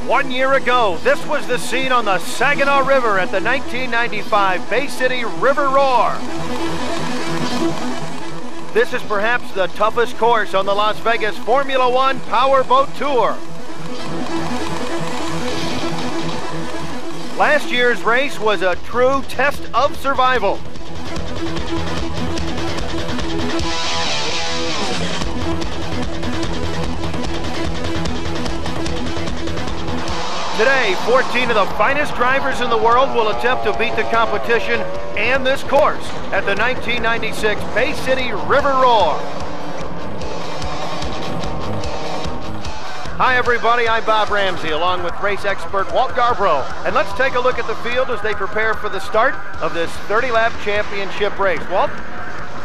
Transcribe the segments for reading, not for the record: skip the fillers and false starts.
1 year ago, this was the scene on the Saginaw River at the 1995 Bay City River Roar. This is perhaps the toughest course on the Las Vegas Formula One Powerboat Tour. Last year's race was a true test of survival. Today, 14 of the finest drivers in the world will attempt to beat the competition and this course at the 1996 Bay City River Roar. Hi everybody, I'm Bob Ramsey along with race expert Walt Garbrough, and let's take a look at the field as they prepare for the start of this 30-lap championship race. Walt?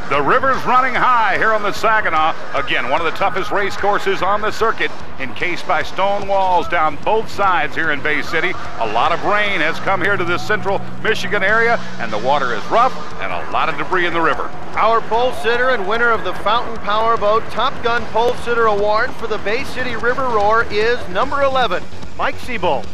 The river's running high here on the Saginaw. Again, one of the toughest race courses on the circuit, encased by stone walls down both sides here in Bay City. A lot of rain has come here to this central Michigan area, and the water is rough and a lot of debris in the river. Our pole sitter and winner of the Fountain Powerboat Top Gun Pole Sitter Award for the Bay City River Roar is number 11, Mike Seabold.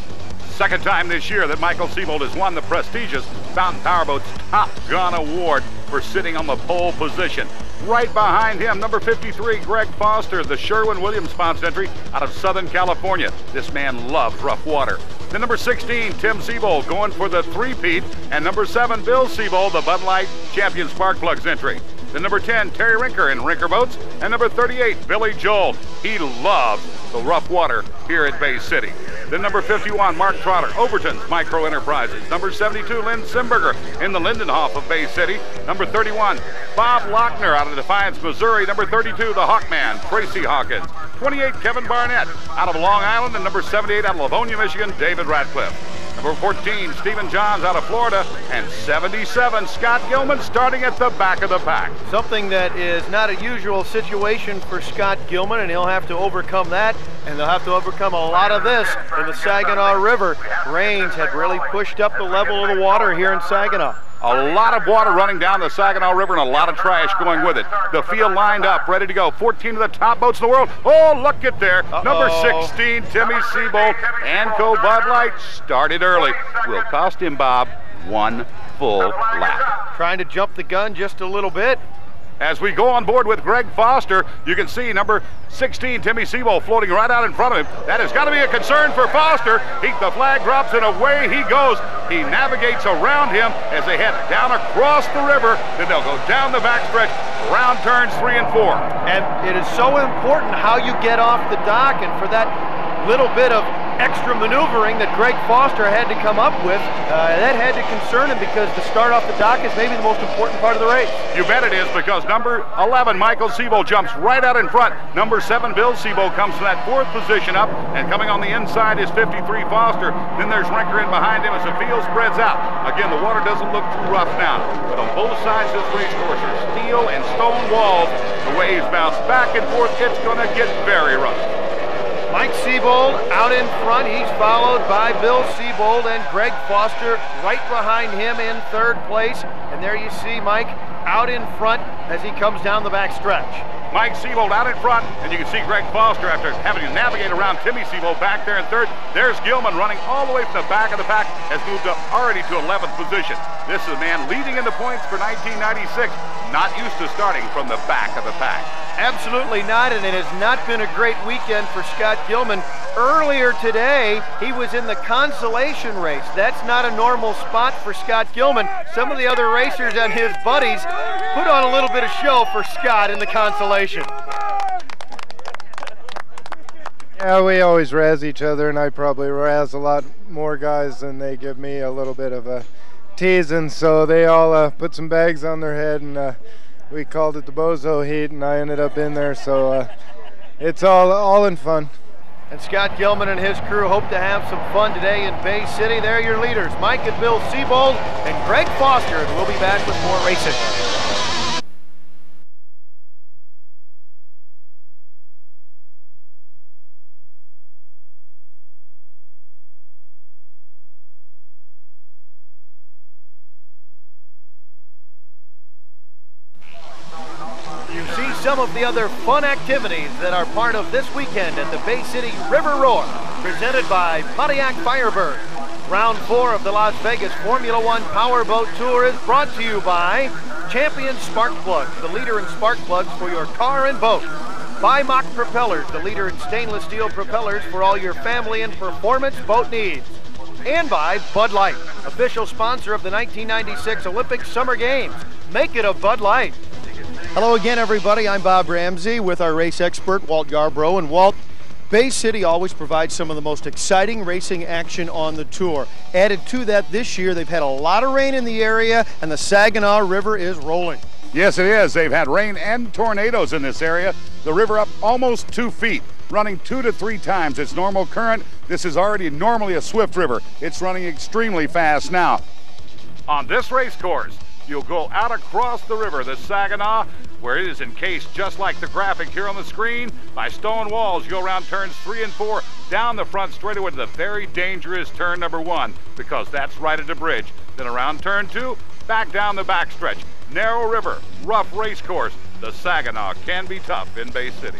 Second time this year that Michael Seabold has won the prestigious Fountain Powerboat's Top Gun Award for sitting on the pole position. Right behind him, number 53, Greg Foster, the Sherwin-Williams entry out of Southern California. This man loves rough water. Then number 16, Tim Seabold, going for the three-peat, and number 7, Bill Seabold, the Bud Light Champion Spark Plugs entry. Then number 10, Terry Rinker in Rinker Boats, and number 38, Billy Joel. He loves the rough water here at Bay City. Then number 51, Mark Trotter, Overton's Micro Enterprises. Number 72, Lynn Simberger in the Lindenhof of Bay City. Number 31, Bob Lochner out of Defiance, Missouri. Number 32, the Hawkman, Tracy Hawkins. 28, Kevin Barnett out of Long Island. And number 78 out of Livonia, Michigan, David Ratcliffe. Number 14, Stephen Johns out of Florida. And 77, Scott Gilman starting at the back of the pack. Something that is not a usual situation for Scott Gilman, and he'll have to overcome that, and they'll have to overcome a lot of this in the Saginaw River. Rains had really pushed up the level of the water here in Saginaw. A lot of water running down the Saginaw River and a lot of trash going with it. The field lined up, ready to go. 14 of the top boats in the world. Oh, look at there. Number 16, Timmy Seabold, Anco Bud Light started early. Will cost him, Bob, one full lap. Trying to jump the gun just a little bit. As we go on board with Greg Foster, you can see number 16, Timmy Seabold, floating right out in front of him. That has got to be a concern for Foster. The flag drops and away he goes. He navigates around him as they head down across the river. Then they'll go down the backstretch, around turns 3 and 4. And it is so important how you get off the dock, and for that little bit of extra maneuvering that Greg Foster had to come up with, that had to concern him, because the start off the dock is maybe the most important part of the race. You bet it is, because number 11, Michael Seabold, jumps right out in front. Number 7, Bill Seabold, comes from that 4th position up, and coming on the inside is 53, Foster. Then there's Rinker in behind him as the field spreads out. Again, the water doesn't look too rough now, but on both sides of this race course are steel and stone walls. The waves bounce back and forth. It's going to get very rough. Mike Seabold out in front. He's followed by Bill Seabold and Greg Foster right behind him in 3rd place. And there you see Mike out in front as he comes down the back stretch. Mike Seabold out in front, and you can see Greg Foster, after having to navigate around Timmy Seabold, back there in 3rd. There's Gilman running all the way from the back of the pack, has moved up already to 11th position. This is a man leading in the points for 1996, not used to starting from the back of the pack. Absolutely not, and it has not been a great weekend for Scott Gilman. Earlier today, he was in the consolation race. That's not a normal spot for Scott Gilman. Some of the other racers and his buddies put on a little bit of show for Scott in the consolation. Yeah, we always razz each other, and I probably razz a lot more guys than they give me a little bit of a teasing. So they all put some bags on their head, and we called it the Bozo Heat, and I ended up in there. So it's all in fun. And Scott Gilman and his crew hope to have some fun today in Bay City. They're your leaders, Mike and Bill Seabold and Greg Foster, and we'll be back with more racing. some of the other fun activities that are part of this weekend at the Bay City River Roar, presented by Pontiac Firebird. Round 4 of the Las Vegas Formula One Powerboat Tour is brought to you by Champion Spark Plugs, the leader in spark plugs for your car and boat. By Mach Propellers, the leader in stainless steel propellers for all your family and performance boat needs. And by Bud Light, official sponsor of the 1996 Olympic Summer Games. Make it a Bud Light. Hello again, everybody. I'm Bob Ramsey with our race expert, Walt Yarbrough. And Walt, Bay City always provides some of the most exciting racing action on the tour. Added to that this year, they've had a lot of rain in the area, and the Saginaw River is rolling. Yes, it is. They've had rain and tornadoes in this area. The river up almost 2 feet, running 2 to 3 times its normal current. This is already normally a swift river. It's running extremely fast now. On this race course, you'll go out across the river, the Saginaw, where it is encased just like the graphic here on the screen by stone walls. You go around turns 3 and 4, down the front straightaway to the very dangerous turn number 1, because that's right at the bridge. Then around turn 2, back down the backstretch. Narrow river, rough race course. The Saginaw can be tough in Bay City.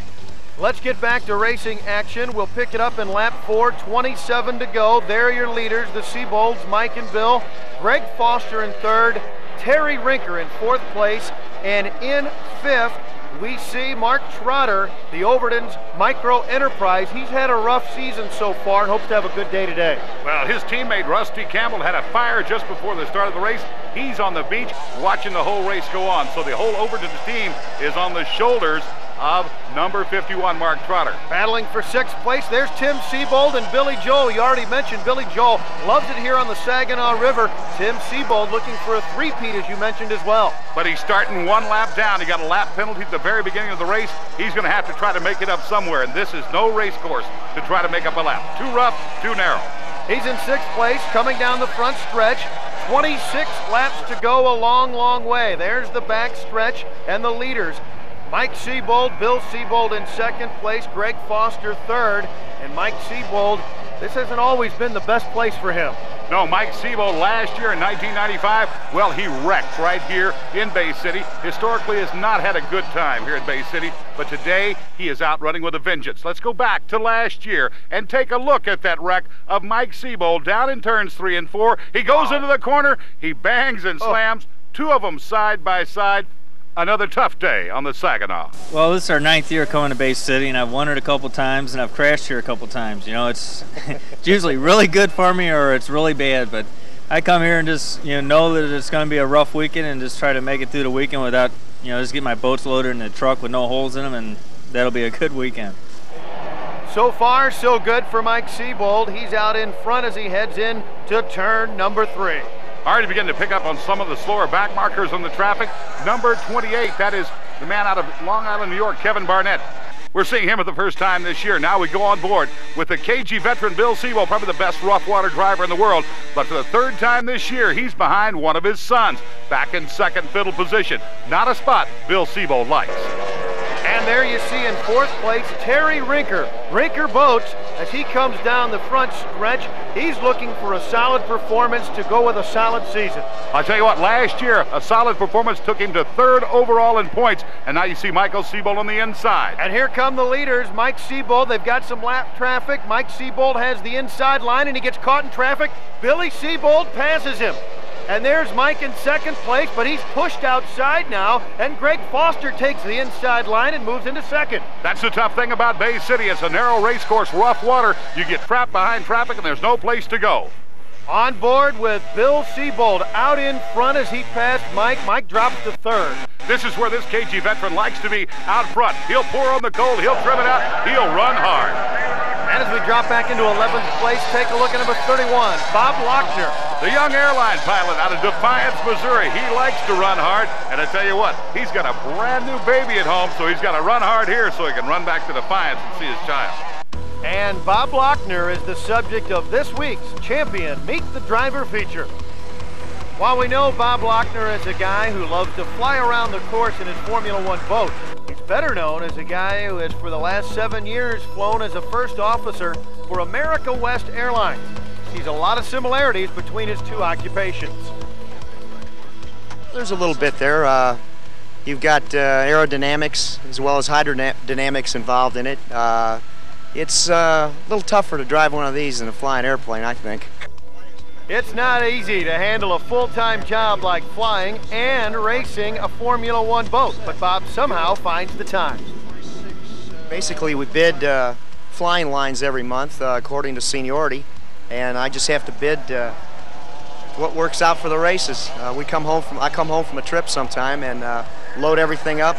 Let's get back to racing action. We'll pick it up in lap 4, 27 to go. There are your leaders, the Seabolds, Mike and Bill. Greg Foster in 3rd, Terry Rinker in 4th place, and in 5th, we see Mark Trotter, the Overton's Micro Enterprise. He's had a rough season so far and hopes to have a good day today. Well, his teammate Rusty Campbell had a fire just before the start of the race. He's on the beach watching the whole race go on. So the whole Overton's team is on the shoulders of number 51, Mark Trotter. Battling for 6th place, there's Tim Seabold and Billy Joel. You already mentioned Billy Joel loves it here on the Saginaw River. Tim Seabold looking for a three-peat, as you mentioned as well. But he's starting 1 lap down. He got a lap penalty at the very beginning of the race. He's going to have to try to make it up somewhere, and this is no race course to try to make up a lap. Too rough, too narrow. He's in 6th place, coming down the front stretch. 26 laps to go, a long, long way. There's the back stretch and the leaders. Mike Seabold, Bill Seabold in 2nd place, Greg Foster 3rd, and Mike Seabold, this hasn't always been the best place for him. No, Mike Seabold last year in 1995, well, he wrecked right here in Bay City. Historically has not had a good time here in Bay City, but today he is out running with a vengeance. Let's go back to last year and take a look at that wreck of Mike Seabold down in turns 3 and 4. He goes into the corner, he bangs and slams, 2 of them side by side. Another tough day on the Saginaw. Well, this is our 9th year coming to Bay City, and I've won it a couple times, and I've crashed here a couple times. You know, it's it's usually really good for me or it's really bad, but I come here and just, know that it's going to be a rough weekend and just try to make it through the weekend without, just get my boats loaded in the truck with no holes in them, and that'll be a good weekend. So far, so good for Mike Seabold. He's out in front as he heads in to turn number 3. Already beginning to pick up on some of the slower back markers on the traffic. Number 28, that is the man out of Long Island, New York, Kevin Barnett. We're seeing him for the first time this year. Now we go on board with the KG veteran Bill Seabold, probably the best rough water driver in the world. But for the 3rd time this year, he's behind one of his sons, back in 2nd fiddle position. Not a spot Bill Seabold likes. And there you see in 4th place, Terry Rinker. Rinker Boats, as he comes down the front stretch, he's looking for a solid performance to go with a solid season. I'll tell you what, last year, a solid performance took him to 3rd overall in points, and now you see Michael Seabold on the inside. And here come the leaders, Mike Seabold. They've got some lap traffic. Mike Seabold has the inside line, and he gets caught in traffic. Billy Seabold passes him. And there's Mike in 2nd place, but he's pushed outside now, and Greg Foster takes the inside line and moves into 2nd. That's the tough thing about Bay City. It's a narrow race course, rough water. You get trapped behind traffic, and there's no place to go. On board with Bill Seabold out in front as he passed Mike. Mike drops to 3rd. This is where this KG veteran likes to be, out front. He'll pour on the cold, he'll trim it out, he'll run hard. And as we drop back into 11th place, take a look at number 31, Bob Lochner. The young airline pilot out of Defiance, Missouri. He likes to run hard, and I tell you what, he's got a brand new baby at home, so he's got to run hard here so he can run back to Defiance and see his child. And Bob Lochner is the subject of this week's Champion Meet the Driver feature. While we know Bob Lochner is a guy who loves to fly around the course in his Formula One boat, he's better known as a guy who has for the last 7 years flown as a first officer for America West Airlines. Sees a lot of similarities between his 2 occupations. There's a little bit there. You've got aerodynamics as well as hydrodynamics involved in it. It's a little tougher to drive one of these than a flying airplane, I think. It's not easy to handle a full-time job like flying and racing a Formula One boat, but Bob somehow finds the time. Basically, we bid flying lines every month according to seniority, and I just have to bid what works out for the races. I come home from a trip sometime and load everything up,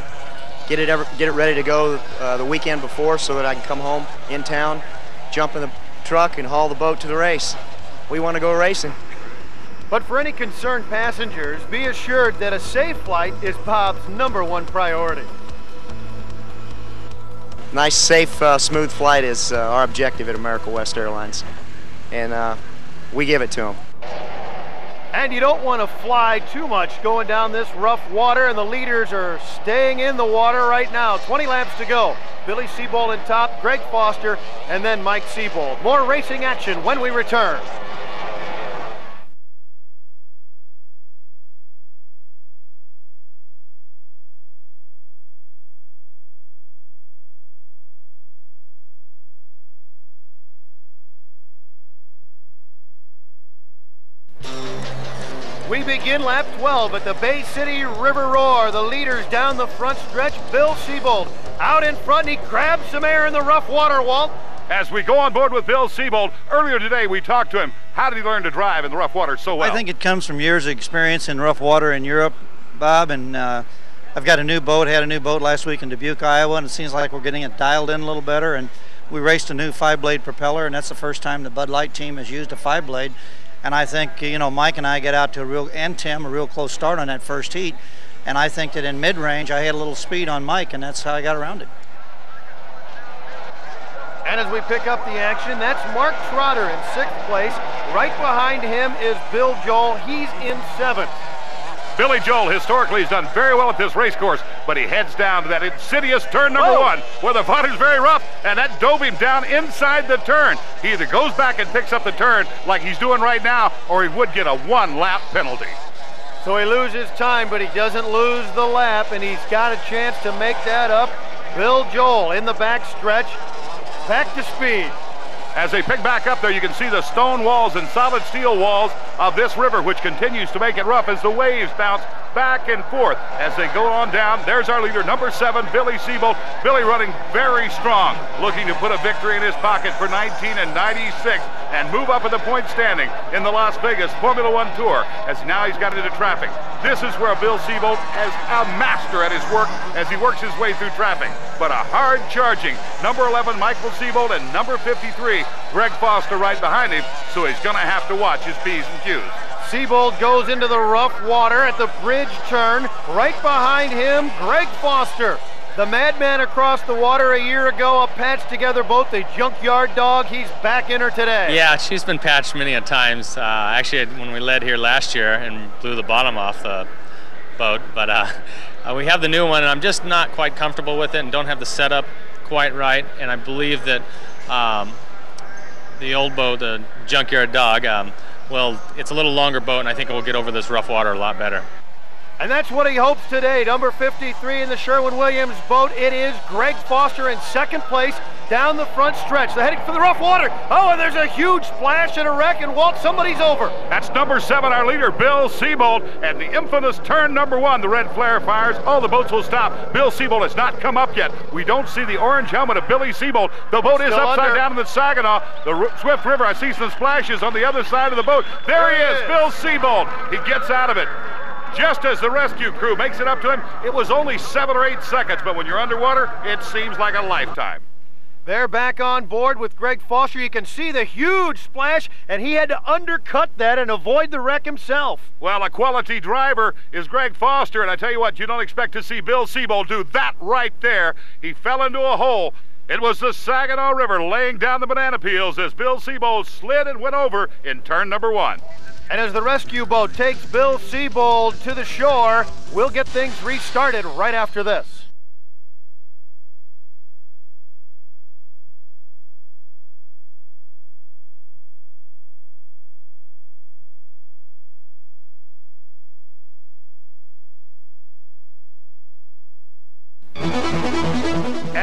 get it ready to go the weekend before, so that I can come home in town, jump in the truck, and haul the boat to the race. We want to go racing. But for any concerned passengers, be assured that a safe flight is Bob's #1 priority. Nice, safe, smooth flight is our objective at America West Airlines, and we give it to them. And you don't want to fly too much going down this rough water, and the leaders are staying in the water right now. 20 laps to go. Billy Seabold in top, Greg Foster, and then Mike Seabold. More racing action when we return. We begin lap 12 at the Bay City River Roar. The leaders down the front stretch. Bill Seabold out in front, and he grabs some air in the rough water, Walt. As we go on board with Bill Seabold, earlier today we talked to him. How did he learn to drive in the rough water so well? I think it comes from years of experience in rough water in Europe, Bob, and I've got a new boat, had a new boat last week in Dubuque, Iowa, and it seems like we're getting it dialed in a little better, and we raced a new 5-blade propeller, and that's the first time the Bud Light team has used a 5-blade. And I think, you know, Mike and I get out to a real close start on that first heat. And I think that in mid-range, I had a little speed on Mike, and that's how I got around it. And as we pick up the action, that's Mark Trotter in 6th place. Right behind him is Bill Joel. He's in 7th. Billy Joel historically has done very well at this race course, but he heads down to that insidious turn number 1, where the water's very rough, and that dove him down inside the turn. He either goes back and picks up the turn like he's doing right now, or he would get a 1-lap penalty. So he loses time, but he doesn't lose the lap, and he's got a chance to make that up. Bill Joel in the back stretch, back to speed. As they pick back up there, you can see the stone walls and solid steel walls of this river, which continues to make it rough as the waves bounce back and forth as they go on down. There's our leader, number 7, Billy Seabold. Billy running very strong, looking to put a victory in his pocket for 19 and 96 and move up in the point standing in the Las Vegas Formula One Tour, as now he's got into traffic. This is where Bill Seabold is a master at his work as he works his way through traffic. But a hard-charging number 11, Michael Seabold, and number 53, Greg Foster, right behind him, so he's going to have to watch his P's and Q's. Seabold goes into the rough water at the bridge turn. Right behind him, Greg Foster. The madman across the water a year ago, a patched-together boat, the Junkyard Dog. He's back in her today. Yeah, she's been patched many a times. Actually, when we led here last year and blew the bottom off the boat, but we have the new one, and I'm just not quite comfortable with it and don't have the setup quite right, and I believe that the old boat, the Junkyard Dog, well, it's a little longer boat, and I think it will get over this rough water a lot better. And that's what he hopes today. Number 53 in the Sherwin-Williams boat. It is Greg Foster in 2nd place down the front stretch. They're heading for the rough water. Oh, and there's a huge splash and a wreck, and Walt, somebody's over. That's number 7, our leader, Bill Seabold, and the infamous turn number 1. The red flare fires. All the boats will stop. Bill Seabold has not come up yet. We don't see the orange helmet of Billy Seabold. The boat is upside down in the Saginaw. The Swift River, I see some splashes on the other side of the boat. There he is, Bill Seabold. He gets out of it. Just as the rescue crew makes it up to him, it was only 7 or 8 seconds, but when you're underwater, it seems like a lifetime. They're back on board with Greg Foster. You can see the huge splash, and he had to undercut that and avoid the wreck himself. Well, a quality driver is Greg Foster, and I tell you what, you don't expect to see Bill Seabold do that right there. He fell into a hole. It was the Saginaw River laying down the banana peels as Bill Seabold slid and went over in turn number 1. And as the rescue boat takes Bill Seabold to the shore, we'll get things restarted right after this.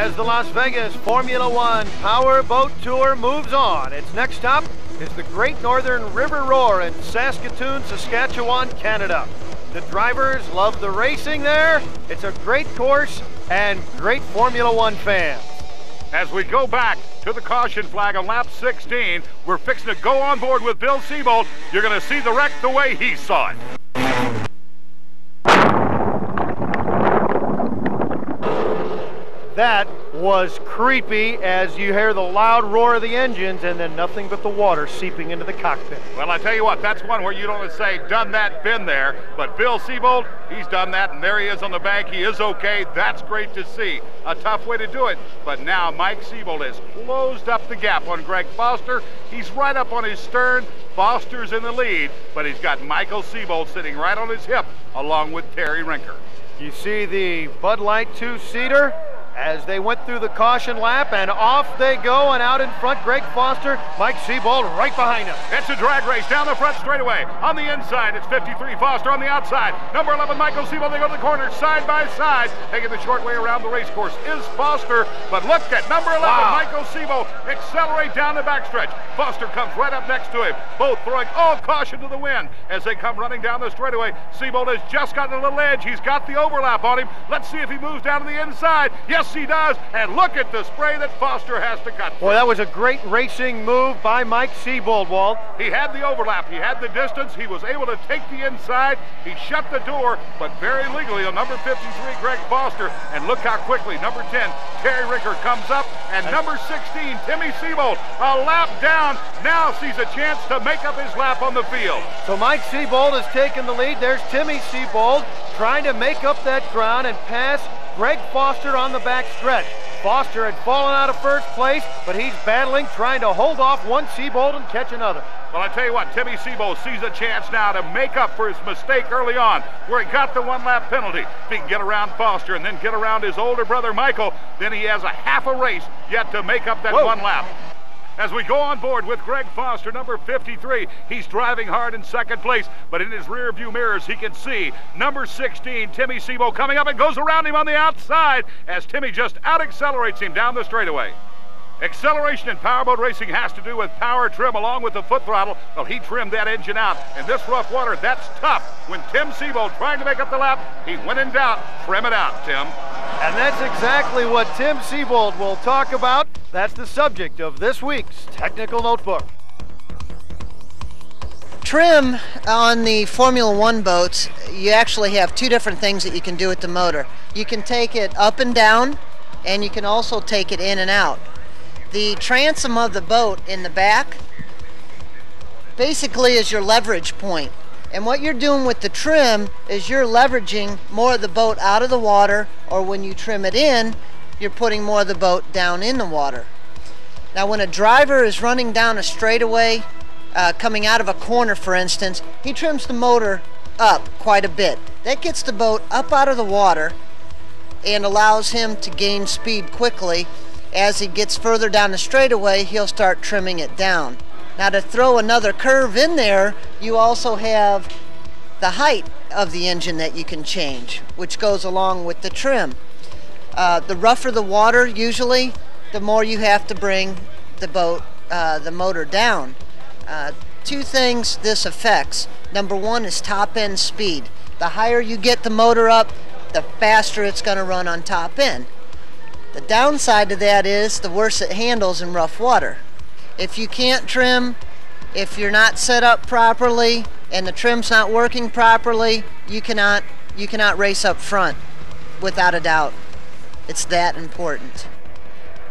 As the Las Vegas Formula One Powerboat Tour moves on, its next stop is the Great Northern River Roar in Saskatoon, Saskatchewan, Canada. The drivers love the racing there. It's a great course and great Formula One fans. As we go back to the caution flag on lap 16, we're fixing to go on board with Bill Seabold. You're going to see the wreck the way he saw it. That was creepy as you hear the loud roar of the engines and then nothing but the water seeping into the cockpit. Well, I tell you what, that's one where you don't say, done that, been there. But Bill Seabold, he's done that, and there he is on the bank. He is okay. That's great to see. A tough way to do it. But now Mike Seabold has closed up the gap on Greg Foster. He's right up on his stern. Foster's in the lead, but he's got Michael Seabold sitting right on his hip, along with Terry Rinker. You see the Bud Light two-seater as they went through the caution lap, and off they go, and out in front, Greg Foster, Mike Seabold right behind him. It's a drag race down the front straightaway. On the inside, it's 53 Foster. On the outside, number 11 Michael Seabold. They go to the corner side by side. Taking the short way around the race course is Foster, but look at number 11, Michael Seabold, accelerate down the backstretch. Foster comes right up next to him, both throwing all caution to the wind as they come running down the straightaway. Seabold has just gotten a little edge. He's got the overlap on him. Let's see if he moves down to the inside. Yes, he does, and look at the spray that Foster has to cut through. Boy, that was a great racing move by Mike Seabold, Walt. He had the overlap, he had the distance, he was able to take the inside, he shut the door, but very legally on number 53, Greg Foster, and look how quickly number 10, Terry Rinker comes up, and number 16, Timmy Seabold, a lap down, now sees a chance to make up his lap on the field. So Mike Seabold has taken the lead. There's Timmy Seabold trying to make up that ground and pass Greg Foster on the back stretch. Foster had fallen out of first place, but he's battling, trying to hold off one Seabold and catch another. Well, I tell you what, Timmy Seabold sees a chance now to make up for his mistake early on, where he got the one-lap penalty. If he can get around Foster and then get around his older brother Michael, then he has a half a race yet to make up that one lap. As we go on board with Greg Foster, number 53, he's driving hard in second place, but in his rear view mirrors he can see number 16, Timmy Seabold, coming up and goes around him on the outside as Timmy just out-accelerates him down the straightaway. Acceleration in powerboat racing has to do with power trim along with the foot throttle. Well, he trimmed that engine out. In this rough water, that's tough. When Tim Seabold trying to make up the lap, he when in doubt, trim it out, Tim. And that's exactly what Tim Seabold will talk about. That's the subject of this week's Technical Notebook. Trim on the Formula One boats, you actually have two different things that you can do with the motor. You can take it up and down, and you can also take it in and out. The transom of the boat in the back basically is your leverage point. And what you're doing with the trim is you're leveraging more of the boat out of the water, or when you trim it in, you're putting more of the boat down in the water. Now when a driver is running down a straightaway, coming out of a corner for instance, he trims the motor up quite a bit. That gets the boat up out of the water and allows him to gain speed quickly. As he gets further down the straightaway, he'll start trimming it down. Now to throw another curve in there, you also have the height of the engine that you can change, which goes along with the trim. The rougher the water usually, the more you have to bring the boat, the motor down. Two things this affects. Number one is top end speed. The higher you get the motor up, the faster it's going to run on top end. The downside to that is the worse it handles in rough water. If you can't trim, if you're not set up properly and the trim's not working properly, you cannot race up front, without a doubt. It's that important.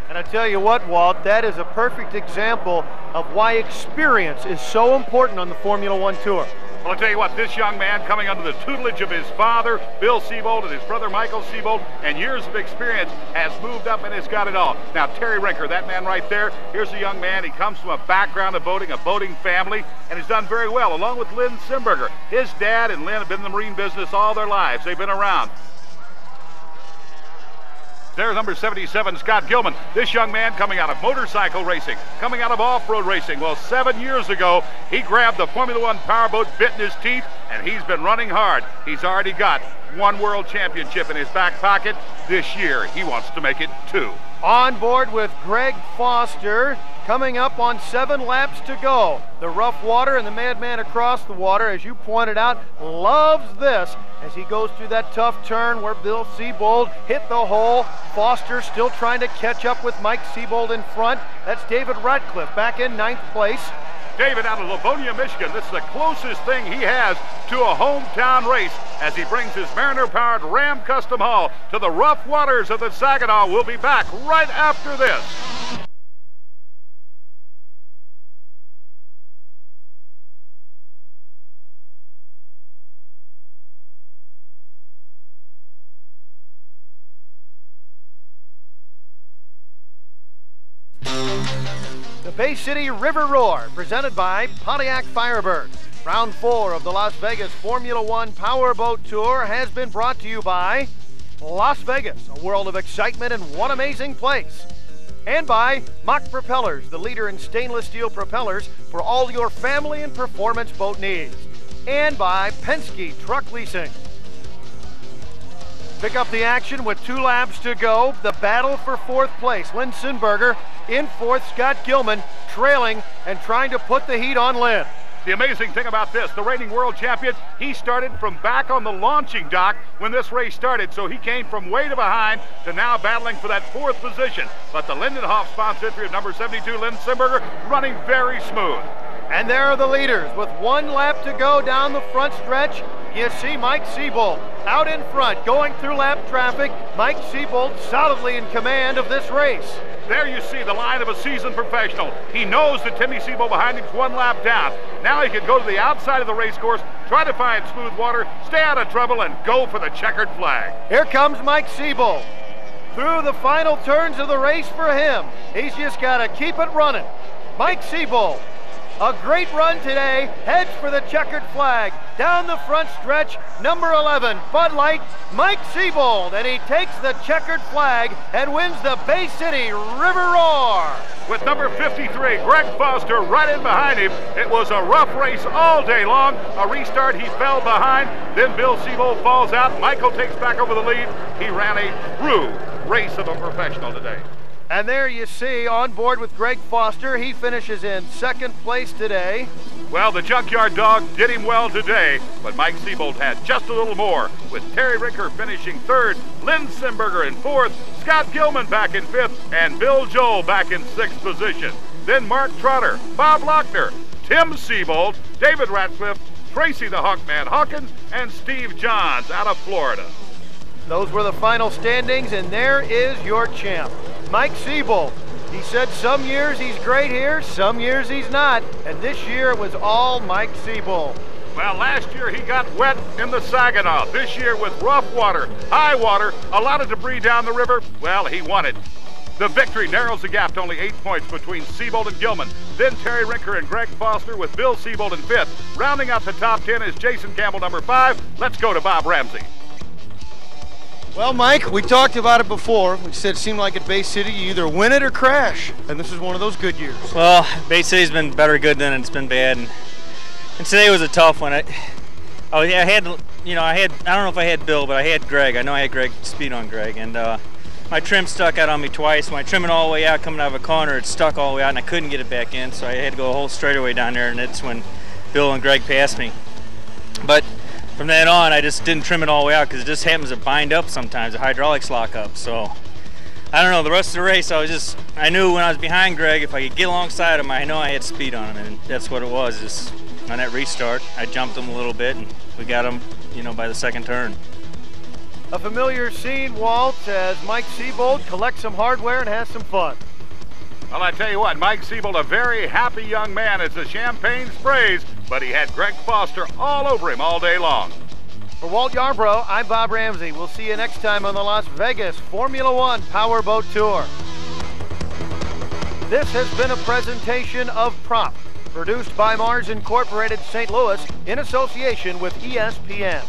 And I tell you what, Walt, that is a perfect example of why experience is so important on the Formula One Tour. Well, I'll tell you what, this young man coming under the tutelage of his father, Bill Seabold, and his brother Michael Seabold, and years of experience, has moved up and has got it all. Now, Terry Rinker, that man right there, here's a young man. He comes from a background of boating, a boating family, and has done very well, along with Lynn Simberger. His dad and Lynn have been in the marine business all their lives. They've been around. There's number 77, Scott Gilman. This young man coming out of motorcycle racing, coming out of off-road racing. Well, 7 years ago, he grabbed the Formula One powerboat, bit in his teeth, and he's been running hard. He's already got 1 world championship in his back pocket. This year, he wants to make it 2. On board with Greg Foster, coming up on 7 laps to go. The rough water and the madman across the water, as you pointed out, loves this as he goes through that tough turn where Bill Seabold hit the hole. Foster still trying to catch up with Mike Seabold in front. That's David Ratcliffe back in 9th place. David out of Livonia, Michigan. This is the closest thing he has to a hometown race as he brings his Mariner-powered Ram Custom Hull to the rough waters of the Saginaw. We'll be back right after this. The Bay City River Roar, presented by Pontiac Firebird. Round 4 of the Las Vegas Formula One Powerboat Tour has been brought to you by Las Vegas, a world of excitement and one amazing place. And by Mach Propellers, the leader in stainless steel propellers for all your family and performance boat needs. And by Penske Truck Leasing. Pick up the action with 2 laps to go. The battle for 4th place. Lynn Sinberger in 4th. Scott Gilman trailing and trying to put the heat on Lynn. The amazing thing about this, the reigning world champion, he started from back on the launching dock when this race started, so he came from way to behind to now battling for that 4th position. But the Lindenhof sponsor entry of number 72, Lynn Simberger, running very smooth. And there are the leaders with 1 lap to go down the front stretch. You see Mike Seabold out in front, going through lap traffic. Mike Seabold solidly in command of this race. There you see the line of a seasoned professional. He knows that Timmy Seabold behind him's 1 lap down. Now he can go to the outside of the race course, try to find smooth water, stay out of trouble, and go for the checkered flag. Here comes Mike Seabold. Through the final turns of the race for him. He's just got to keep it running. Mike Seabold, a great run today, heads for the checkered flag. Down the front stretch, number 11, Bud Light, Mike Seabold, and he takes the checkered flag and wins the Bay City River Roar. With number 53, Greg Foster, right in behind him. It was a rough race all day long. A restart, he fell behind. Then Bill Seabold falls out. Michael takes back over the lead. He ran a true race of a professional today. And there you see, on board with Greg Foster, he finishes in 2nd place today. Well, the Junkyard Dog did him well today, but Mike Seabold had just a little more, with Terry Rinker finishing 3rd, Lynn Simberger in 4th, Scott Gilman back in 5th, and Bill Joel back in 6th position. Then Mark Trotter, Bob Lochner, Tim Seabold, David Ratcliffe, Tracy the Hawkman Hawkins, and Steve Johns out of Florida. Those were the final standings, and there is your champ, Mike Seabold. He said some years he's great here, some years he's not, and this year it was all Mike Seabold. Well, last year he got wet in the Saginaw. This year with rough water, high water, a lot of debris down the river, well, he won it. The victory narrows the gap to only 8 points between Seabold and Gilman. Then Terry Rinker and Greg Foster with Bill Seabold in 5th. Rounding out the top 10 is Jason Campbell, number 5. Let's go to Bob Ramsey. Well, Mike, we talked about it before. We said it seemed like at Bay City you either win it or crash, and this is one of those good years. Well, Bay City's been better good than it's been bad, and today was a tough one. I don't know if I had Bill, but I had Greg. I know I had Greg, speed on Greg, and my trim stuck out on me twice. When I trimmed it all the way out, coming out of a corner, it stuck all the way out, and I couldn't get it back in, so I had to go a whole straightaway down there, and that's when Bill and Greg passed me. But from then on, I just didn't trim it all the way out because it just happens to bind up sometimes. The hydraulics lock up. So I don't know. The rest of the race, I knew when I was behind Greg, if I could get alongside him, I know I had speed on him, and that's what it was. Just on that restart, I jumped him a little bit, and we got him, by the 2nd turn. A familiar scene, Walt, as Mike Seabold collects some hardware and has some fun. Well, I tell you what, Mike Seabold, a very happy young man as the champagne sprays, but he had Greg Foster all over him all day long. For Walt Yarbrough, I'm Bob Ramsey. We'll see you next time on the Las Vegas Formula One Powerboat Tour. This has been a presentation of Prop, produced by Mars Incorporated St. Louis in association with ESPN.